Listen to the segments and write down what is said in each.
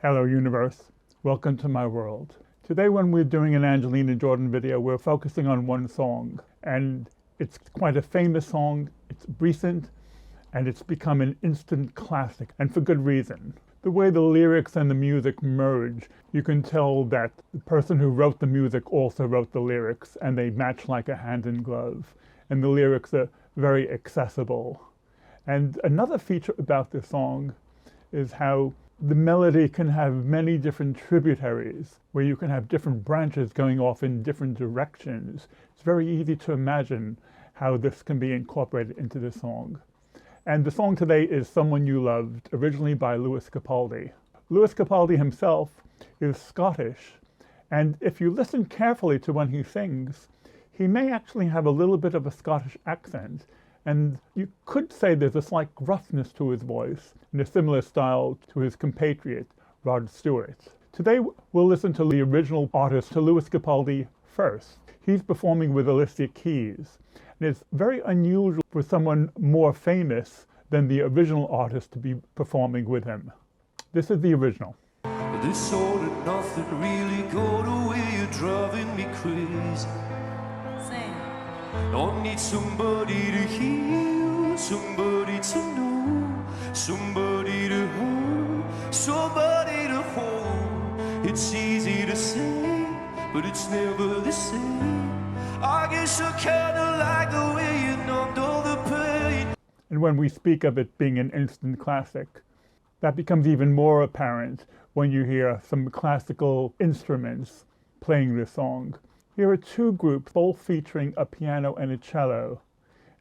Hello universe, welcome to my world. Today when we're doing an Angelina Jordan video, we're focusing on one song, and it's quite a famous song, it's recent, and it's become an instant classic, and for good reason. The way the lyrics and the music merge, you can tell that the person who wrote the music also wrote the lyrics, and they match like a hand in glove. And the lyrics are very accessible. And another feature about this song is how the melody can have many different tributaries, where you can have different branches going off in different directions. It's very easy to imagine how this can be incorporated into the song. And the song today is Someone You Loved, originally by Lewis Capaldi. Lewis Capaldi himself is Scottish, and if you listen carefully to when he sings, he may actually have a little bit of a Scottish accent, and you could say there's a slight gruffness to his voice, in a similar style to his compatriot, Rod Stewart. Today we'll listen to the original artist, to Lewis Capaldi first. He's performing with Alicia Keys, and it's very unusual for someone more famous than the original artist to be performing with him. This is the original. This all and nothing really got away, you're driving me crazy. I need somebody to hear, somebody to know, somebody to hold, somebody to hold. It's easy to say, but it's never the same. I guess I kinda like the way you numbed all the pain. And when we speak of it being an instant classic, that becomes even more apparent when you hear some classical instruments playing this song. Here are two groups, both featuring a piano and a cello,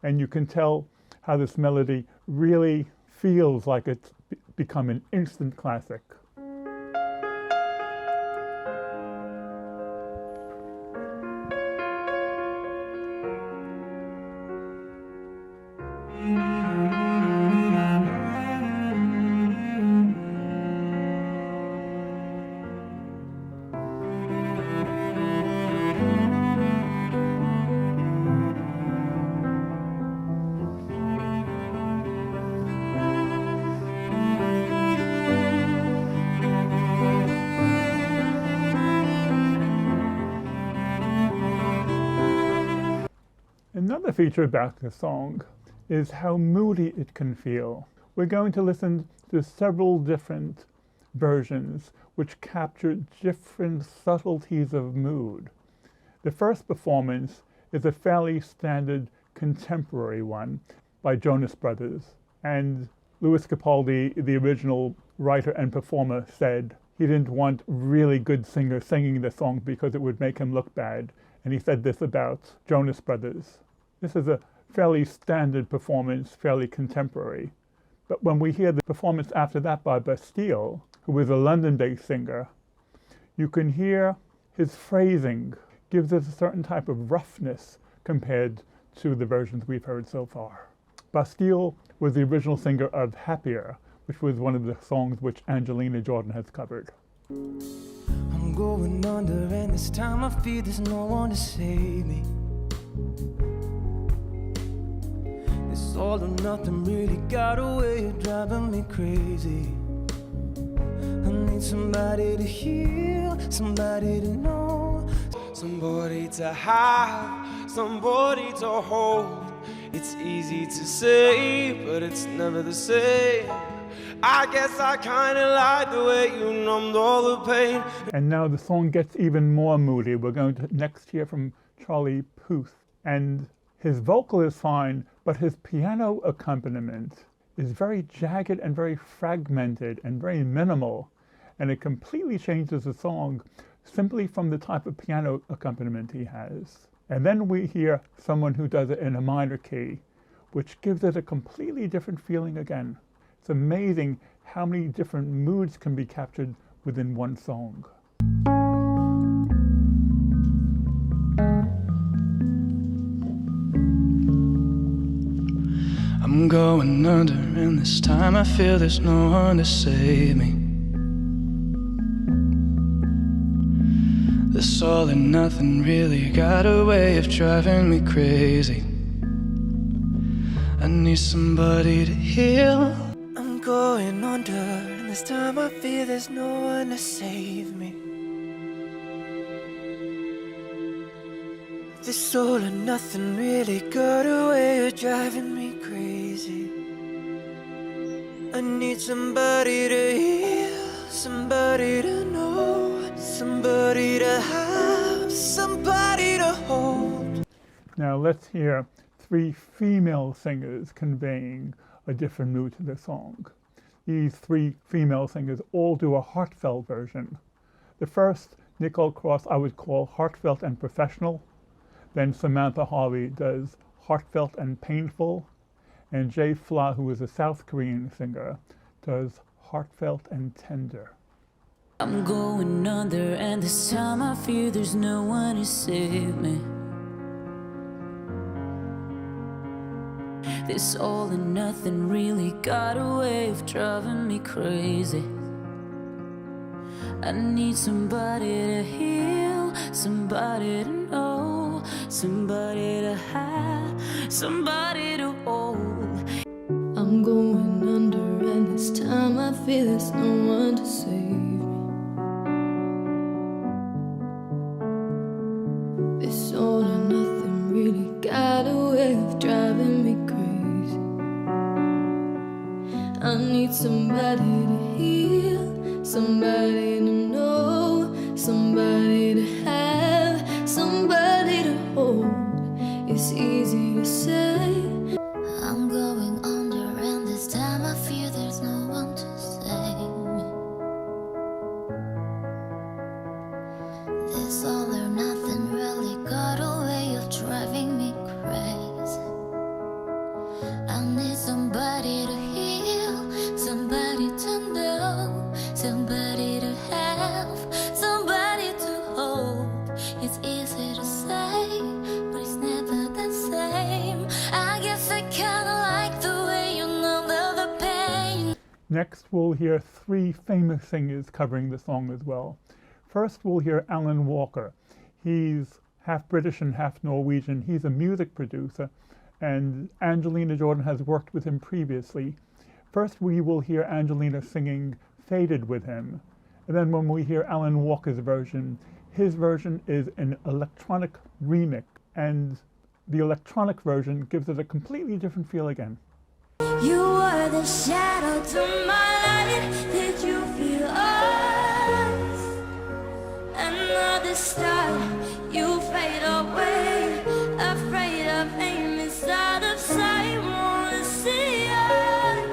and you can tell how this melody really feels like it's become an instant classic. Another feature about this song is how moody it can feel. We're going to listen to several different versions which capture different subtleties of mood. The first performance is a fairly standard contemporary one by Jonas Brothers, and Lewis Capaldi, the original writer and performer, said he didn't want really good singers singing the song because it would make him look bad, and he said this about Jonas Brothers. This is a fairly standard performance, fairly contemporary. But when we hear the performance after that by Bastille, who is a London-based singer, you can hear his phrasing gives it a certain type of roughness compared to the versions we've heard so far. Bastille was the original singer of Happier, which was one of the songs which Angelina Jordan has covered. I'm going under, and this time I feel there's no one to save me. This all or nothing really got a way of driving me crazy. I need somebody to heal, somebody to know, somebody to have, somebody to hold. It's easy to say, but it's never the same. I guess I kinda like the way you numbed all the pain. And now the song gets even more moody. We're going to next hear from Charlie Puth, and his vocal is fine, but his piano accompaniment is very jagged and very fragmented and very minimal, and it completely changes the song simply from the type of piano accompaniment he has. And then we hear someone who does it in a minor key, which gives it a completely different feeling again. It's amazing how many different moods can be captured within one song. I'm going under, and this time I feel there's no one to save me. This all or nothing really got a way of driving me crazy. I need somebody to heal. I'm going under, and this this time I fear there's no one to save me. This all or nothing really got a way of driving me crazy. I need somebody to heal, somebody to know, somebody to have, somebody to hold. Now let's hear 3 female singers conveying a different mood to the song. These 3 female singers all do a heartfelt version. The first, Nicole Cross, I would call heartfelt and professional. Then Samantha Hawley does heartfelt and painful. And Jay Fla, who is a South Korean singer, does heartfelt and tender. I'm going under, and this time I fear there's no one to save me. This all and nothing really got a way of driving me crazy. I need somebody to heal, somebody to know, somebody to have, somebody to hold. I'm going under, and this time I feel there's no one to save me. This all or nothing really got a way of driving me crazy. I need somebody to heal, somebody to know, somebody to have, somebody to hold. It's easy to say I'm going under, and this time I fear there's no one to save me. This all or nothing really got a way of driving me crazy. I need somebody to heal, somebody to know, somebody to have, somebody to hold. It's easy to say, but it's never the same. I guess I kinda like the way you numb the pain. Next, we'll hear 3 famous singers covering the song as well. First, we'll hear Alan Walker. He's half British and half Norwegian. He's a music producer, and Angelina Jordan has worked with him previously. First, we will hear Angelina singing Faded with him. And then when we hear Alan Walker's version, his version is an electronic remix, and the electronic version gives it a completely different feel again. You were the shadow to my light. Did you feel us? Another star, you fade away. Afraid of aim is out of sight. Wanna see us?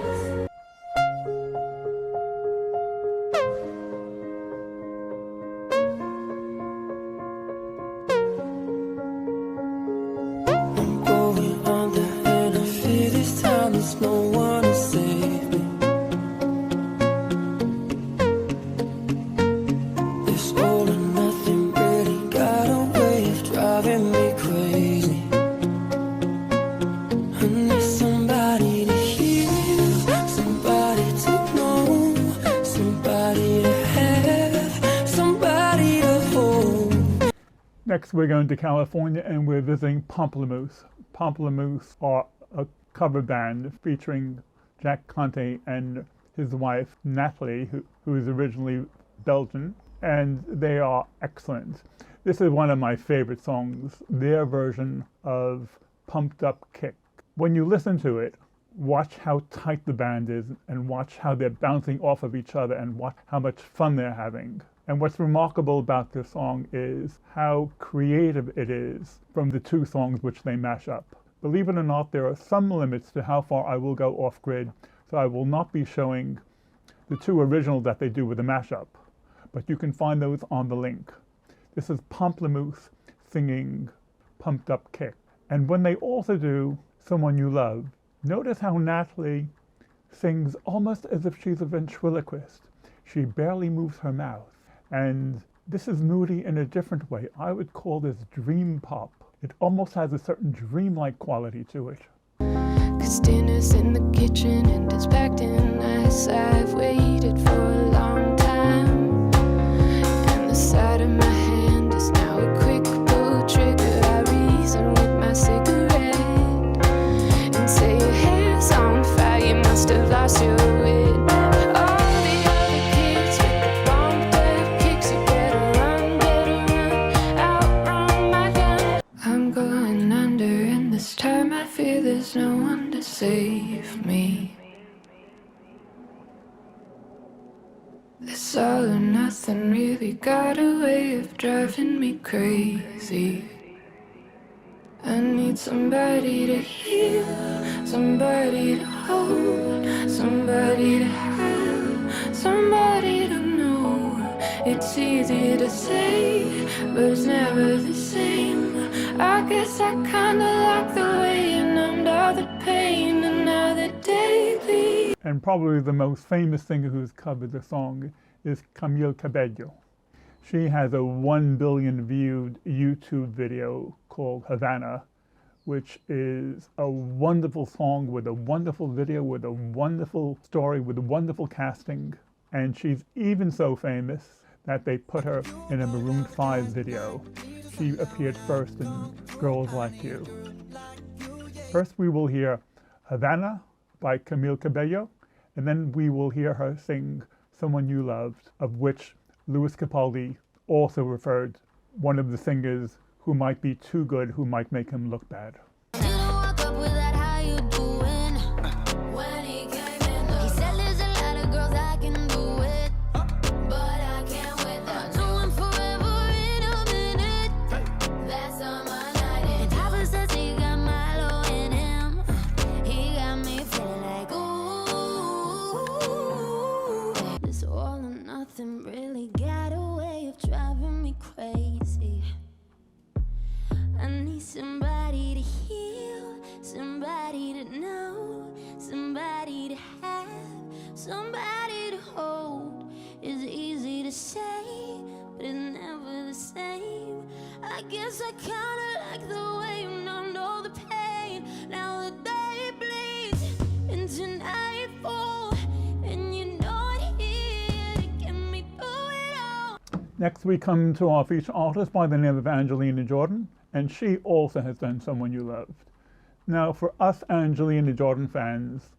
I'm going under, and I fear this time there's no one to save me. This all or nothing really got a way of driving me crazy. I need somebody to heal, somebody to know, somebody to have, somebody to hold. Next, we're going to California, and we're visiting Pamplemousse. Pamplemousse are a cover band featuring Jack Conte and his wife, Natalie, who is originally Belgian, and they are excellent. This is one of my favorite songs, their version of Pumped Up Kick. When you listen to it, watch how tight the band is and watch how they're bouncing off of each other and watch how much fun they're having. And what's remarkable about this song is how creative it is from the 2 songs which they mash up. Believe it or not, there are some limits to how far I will go off-grid, so I will not be showing the 2 originals that they do with the mashup, but you can find those on the link. This is Pamplemousse singing Pumped Up Kick. And when they also do Someone You Love, notice how Natalie sings almost as if she's a ventriloquist. She barely moves her mouth. And this is moody in a different way. I would call this dream pop. It almost has a certain dreamlike quality to it. 'Cause dinner's in the kitchen and it's packed in nice. I've waited for a long time, and the side of my hand is now a quick pull trigger. I reason with my cigarette and say your hair's on fire. You must have lost your wit. All the This all or nothing really got a way of driving me crazy. I need somebody to heal, somebody to hold, somebody to have, somebody to know. It's easy to say, but it's never the same. I guess I kinda like the way you numbed all the pain, and now the day bleeds. And probably the most famous singer who's covered the song is Camila Cabello. She has a 1 billion viewed YouTube video called Havana, which is a wonderful song with a wonderful video, with a wonderful story, with a wonderful casting. And she's even so famous that they put her in a Maroon 5 video. She appeared first in Girls Like You. First we will hear Havana by Camila Cabello, and then we will hear her sing Someone You Loved, of which Lewis Capaldi also referred one of the singers who might be too good, who might make him look bad. Really got a way of driving me crazy. I need somebody to heal, somebody to know, somebody to have, somebody to hold. It's easy to say, but it's never the same. I guess I kinda like the way you numbed all the pain. Now the day bleeds into nightfall, and you know it here to get me through it all. Next we come to our featured artist by the name of Angelina Jordan, and she also has done Someone You Loved. Now for us Angelina Jordan fans,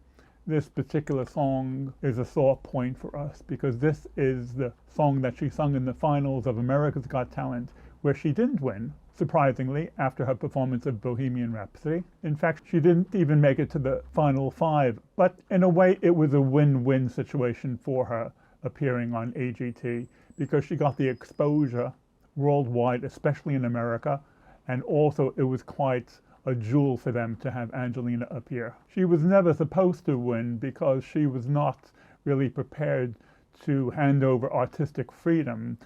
this particular song is a sore point for us because this is the song that she sung in the finals of America's Got Talent, where she didn't win, surprisingly, after her performance of Bohemian Rhapsody. In fact, she didn't even make it to the final 5, but in a way it was a win-win situation for her appearing on AGT because she got the exposure worldwide, especially in America, and also it was quite a jewel for them to have Angelina appear. She was never supposed to win because she was not really prepared to hand over artistic freedom,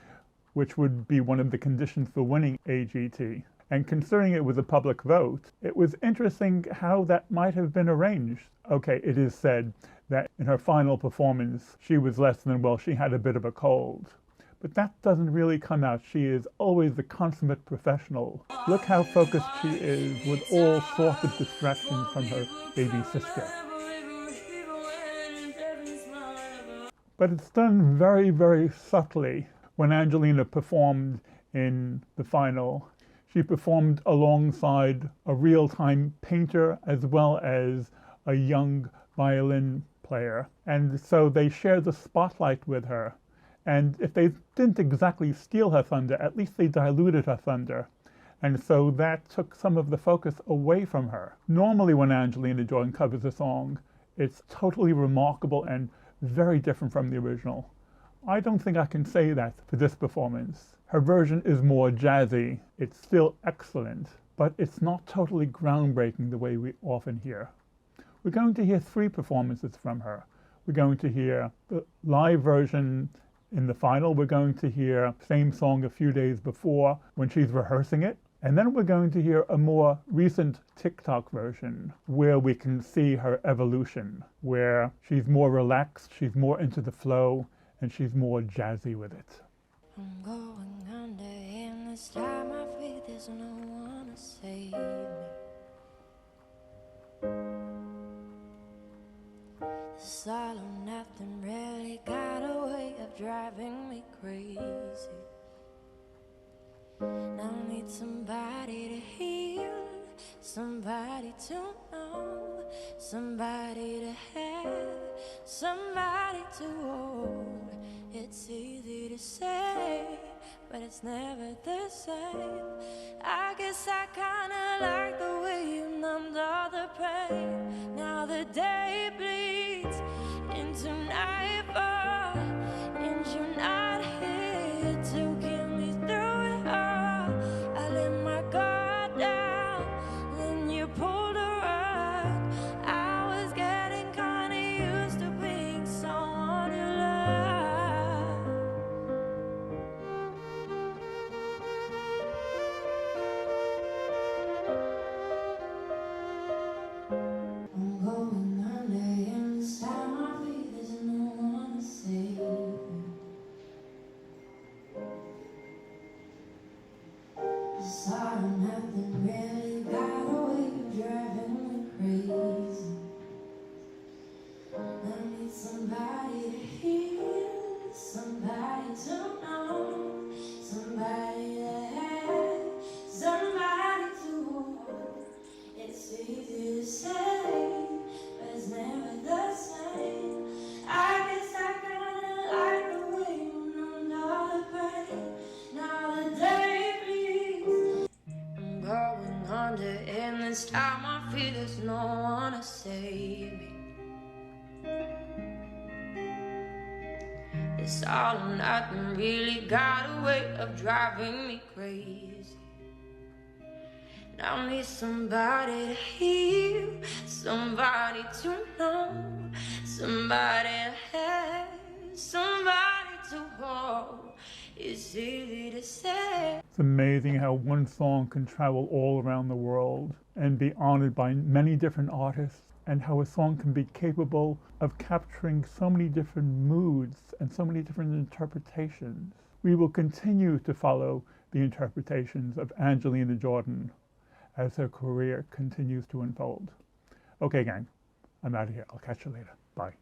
which would be one of the conditions for winning AGT. And considering it was a public vote, it was interesting how that might have been arranged. Okay, it is said that in her final performance, she was less than well, she had a bit of a cold. But that doesn't really come out. She is always the consummate professional. Look how focused she is with all sorts of distractions from her baby sister. But it's done very, very subtly. When Angelina performed in the final, she performed alongside a real-time painter as well as a young violin player. And so they shared the spotlight with her. And if they didn't exactly steal her thunder, at least they diluted her thunder. And so that took some of the focus away from her. Normally when Angelina Jordan covers a song, it's totally remarkable and very different from the original. I don't think I can say that for this performance. Her version is more jazzy. It's still excellent, but it's not totally groundbreaking the way we often hear. We're going to hear 3 performances from her. We're going to hear the live version in the final. We're going to hear the same song a few days before when she's rehearsing it. And then we're going to hear a more recent TikTok version where we can see her evolution, where she's more relaxed, she's more into the flow, and she's more jazzy with it. I'm going under, and this time I feel there's no one to save me. This all or nothing really got a way of driving me crazy. I need somebody to heal, somebody to know, somebody to have, somebody to hold. It's easy to say, but it's never the same. I guess I kinda like the way you numbed all the pain. Now the day bleeds into nightfall, and Sorry, nothing really got away, you're driving me crazy. I need somebody to hear, somebody to know, somebody to have, somebody to hold. It's easy to say, but it's never the same. I guess I kinda like the way you know not to pray, now the day bleeds. I'm going under, and this time I feel there's no one to save me. This all or nothing really got a way of driving me crazy. Now I need somebody to hear, somebody to know, somebody to have, somebody to hold. It's easy to say. It's amazing how one song can travel all around the world and be honored by many different artists, and how a song can be capable of capturing so many different moods and so many different interpretations. We will continue to follow the interpretations of Angelina Jordan as her career continues to unfold. Okay, gang, I'm out of here. I'll catch you later. Bye.